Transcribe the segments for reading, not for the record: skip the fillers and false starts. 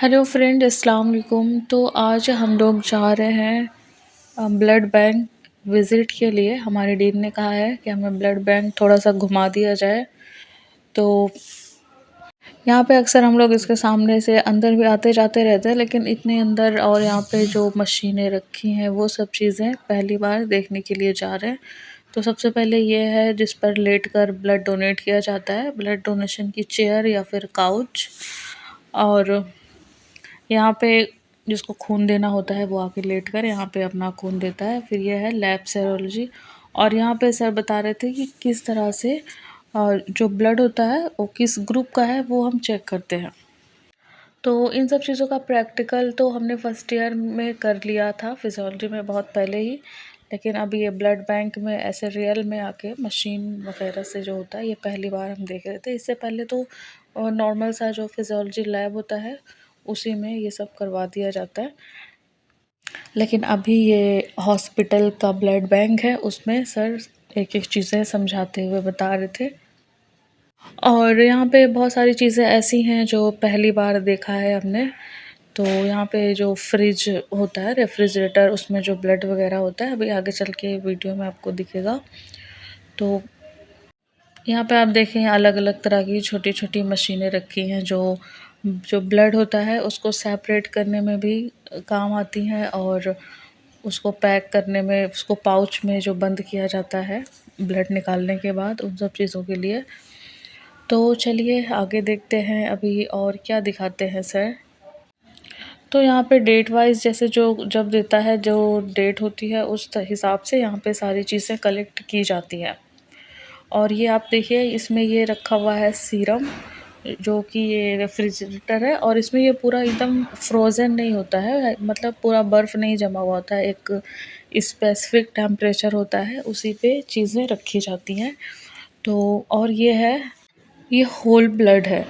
Hello friend, अस्सलाम वालेकुम। तो आज हम लोग जा रहे हैं ब्लड बैंक विज़िट के लिए। हमारे डीन ने कहा है कि हमें ब्लड बैंक थोड़ा सा घुमा दिया जाए। तो यहाँ पे अक्सर हम लोग इसके सामने से अंदर भी आते जाते रहते हैं, लेकिन इतने अंदर और यहाँ पे जो मशीनें रखी हैं वो सब चीज़ें पहली बार देखने के लिए जा रहे हैं। तो सबसे पहले ये है जिस पर लेट कर ब्लड डोनेट किया जाता है, ब्लड डोनेशन की चेयर या फिर काउच। और यहाँ पे जिसको खून देना होता है वो आके लेट कर यहाँ पे अपना खून देता है। फिर ये है लैब सेरोलॉजी। और यहाँ पे सर बता रहे थे कि किस तरह से जो ब्लड होता है वो किस ग्रुप का है वो हम चेक करते हैं। तो इन सब चीज़ों का प्रैक्टिकल तो हमने फर्स्ट ईयर में कर लिया था फिजियोलॉजी में बहुत पहले ही, लेकिन अभी ये ब्लड बैंक में ऐसे रियल में आके मशीन वगैरह से जो होता है ये पहली बार हम देख रहे थे। इससे पहले तो नॉर्मल सा जो फिजियोलॉजी लैब होता है उसी में ये सब करवा दिया जाता है, लेकिन अभी ये हॉस्पिटल का ब्लड बैंक है उसमें सर एक एक चीज़ें समझाते हुए बता रहे थे। और यहाँ पे बहुत सारी चीज़ें ऐसी हैं जो पहली बार देखा है हमने। तो यहाँ पे जो फ्रिज होता है, रेफ्रिजरेटर, उसमें जो ब्लड वगैरह होता है अभी आगे चल के वीडियो में आपको दिखेगा। तो यहाँ पे आप देखें अलग अलग तरह की छोटी छोटी मशीनें रखी हैं जो जो ब्लड होता है उसको सेपरेट करने में भी काम आती हैं, और उसको पैक करने में, उसको पाउच में जो बंद किया जाता है ब्लड निकालने के बाद, उन सब चीज़ों के लिए। तो चलिए आगे देखते हैं अभी और क्या दिखाते हैं सर। तो यहाँ पे डेट वाइज जैसे जो जब देता है, जो डेट होती है उस हिसाब से यहाँ पे सारी चीज़ें कलेक्ट की जाती हैं। और ये आप देखिए इसमें ये रखा हुआ है सीरम, जो कि ये रेफ्रिजरेटर है, और इसमें ये पूरा एकदम फ्रोज़न नहीं होता है, मतलब पूरा बर्फ़ नहीं जमा हुआ होता है, एक स्पेसिफिक टेम्परेचर होता है उसी पे चीज़ें रखी जाती हैं। तो और ये है, ये होल ब्लड है।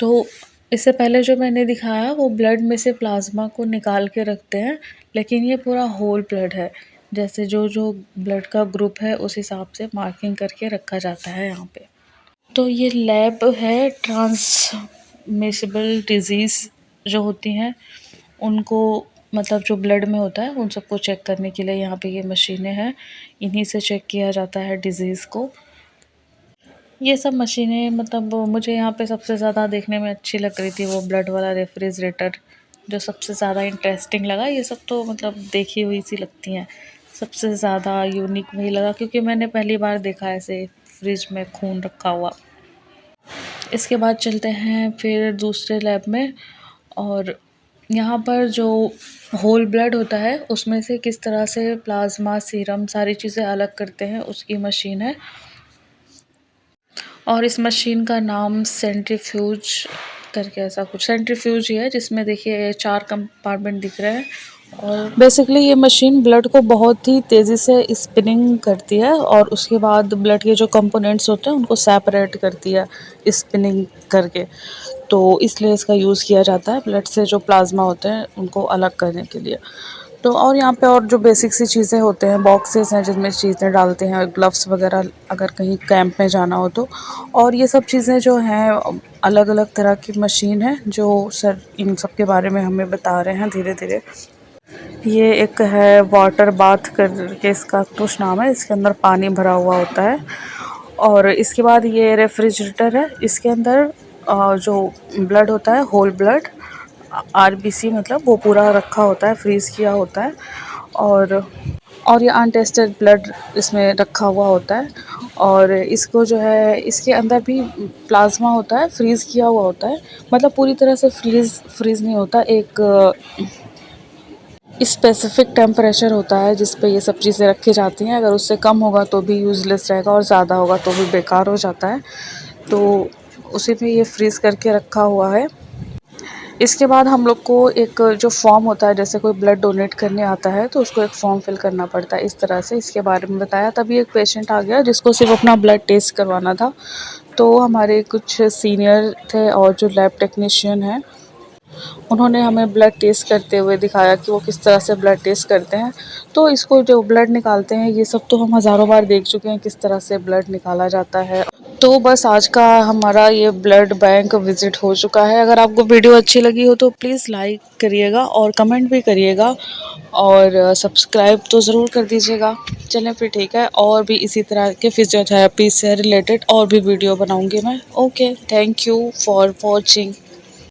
तो इससे पहले जो मैंने दिखाया वो ब्लड में से प्लाज्मा को निकाल के रखते हैं, लेकिन ये पूरा होल ब्लड है। जैसे जो जो ब्लड का ग्रुप है उस हिसाब से मार्किंग करके रखा जाता है यहाँ पे। तो ये लैब है, ट्रांसमिसिबल डिज़ीज़ जो होती हैं उनको, मतलब जो ब्लड में होता है उन सबको चेक करने के लिए यहाँ पे ये मशीनें हैं, इन्हीं से चेक किया जाता है डिज़ीज़ को। ये सब मशीनें, मतलब मुझे यहाँ पे सबसे ज़्यादा देखने में अच्छी लग रही थी वो ब्लड वाला रेफ्रिजरेटर, जो सबसे ज़्यादा इंटरेस्टिंग लगा। ये सब तो मतलब देखी हुई सी लगती हैं, सबसे ज़्यादा यूनिक वही लगा क्योंकि मैंने पहली बार देखा ऐसे फ्रिज में खून रखा हुआ। इसके बाद चलते हैं फिर दूसरे लैब में, और यहाँ पर जो होल ब्लड होता है उसमें से किस तरह से प्लाज्मा, सीरम, सारी चीज़ें अलग करते हैं उसकी मशीन है। और इस मशीन का नाम सेंट्रीफ्यूज करके ऐसा कुछ, सेंट्रीफ्यूज ही है, जिसमें देखिए 4 कंपार्टमेंट दिख रहे हैं। और बेसिकली ये मशीन ब्लड को बहुत ही तेज़ी से स्पिनिंग करती है, और उसके बाद ब्लड के जो कंपोनेंट्स होते हैं उनको सेपरेट करती है स्पिनिंग करके। तो इसलिए इसका यूज़ किया जाता है ब्लड से जो प्लाज्मा होते हैं उनको अलग करने के लिए। तो और यहाँ पे और जो बेसिक सी चीज़ें होते हैं, बॉक्सेस हैं जिनमें चीज़ें डालते हैं, ग्लव्स वगैरह अगर कहीं कैंप में जाना हो तो। और ये सब चीज़ें जो हैं अलग अलग तरह की मशीन है जो सर इन सब के बारे में हमें बता रहे हैं धीरे धीरे। ये एक है वाटर बाथ करके इसका कुछ नाम है, इसके अंदर पानी भरा हुआ होता है। और इसके बाद ये रेफ्रिजरेटर है, इसके अंदर जो ब्लड होता है, होल ब्लड, आरबीसी मतलब, वो पूरा रखा होता है, फ्रीज़ किया होता है। और और ये अनटेस्टेड ब्लड इसमें रखा हुआ होता है। और इसको जो है इसके अंदर भी प्लाज्मा होता है, फ्रीज़ किया हुआ होता है, मतलब पूरी तरह से फ्रीज़ नहीं होता, एक स्पेसिफिक टेम्परेचर होता है जिस पे ये सब चीज़ें रखी जाती हैं। अगर उससे कम होगा तो भी यूज़लेस रहेगा और ज़्यादा होगा तो भी बेकार हो जाता है। तो उसी में ये फ्रीज़ करके रखा हुआ है। इसके बाद हम लोग को एक जो फॉर्म होता है, जैसे कोई ब्लड डोनेट करने आता है तो उसको एक फॉर्म फिल करना पड़ता है, इस तरह से इसके बारे में बताया। तभी एक पेशेंट आ गया जिसको सिर्फ अपना ब्लड टेस्ट करवाना था। तो हमारे कुछ सीनियर थे और जो लैब टेक्नीशियन हैं उन्होंने हमें ब्लड टेस्ट करते हुए दिखाया कि वो किस तरह से ब्लड टेस्ट करते हैं। तो इसको जो ब्लड निकालते हैं ये सब तो हम हज़ारों बार देख चुके हैं किस तरह से ब्लड निकाला जाता है। तो बस आज का हमारा ये ब्लड बैंक विज़िट हो चुका है। अगर आपको वीडियो अच्छी लगी हो तो प्लीज़ लाइक करिएगा और कमेंट भी करिएगा और सब्सक्राइब तो ज़रूर कर दीजिएगा। चलें फिर ठीक है, और भी इसी तरह के फिजियोथेरेपी से रिलेटेड और भी वीडियो बनाऊंगी मैं। Okay, thank you for watching.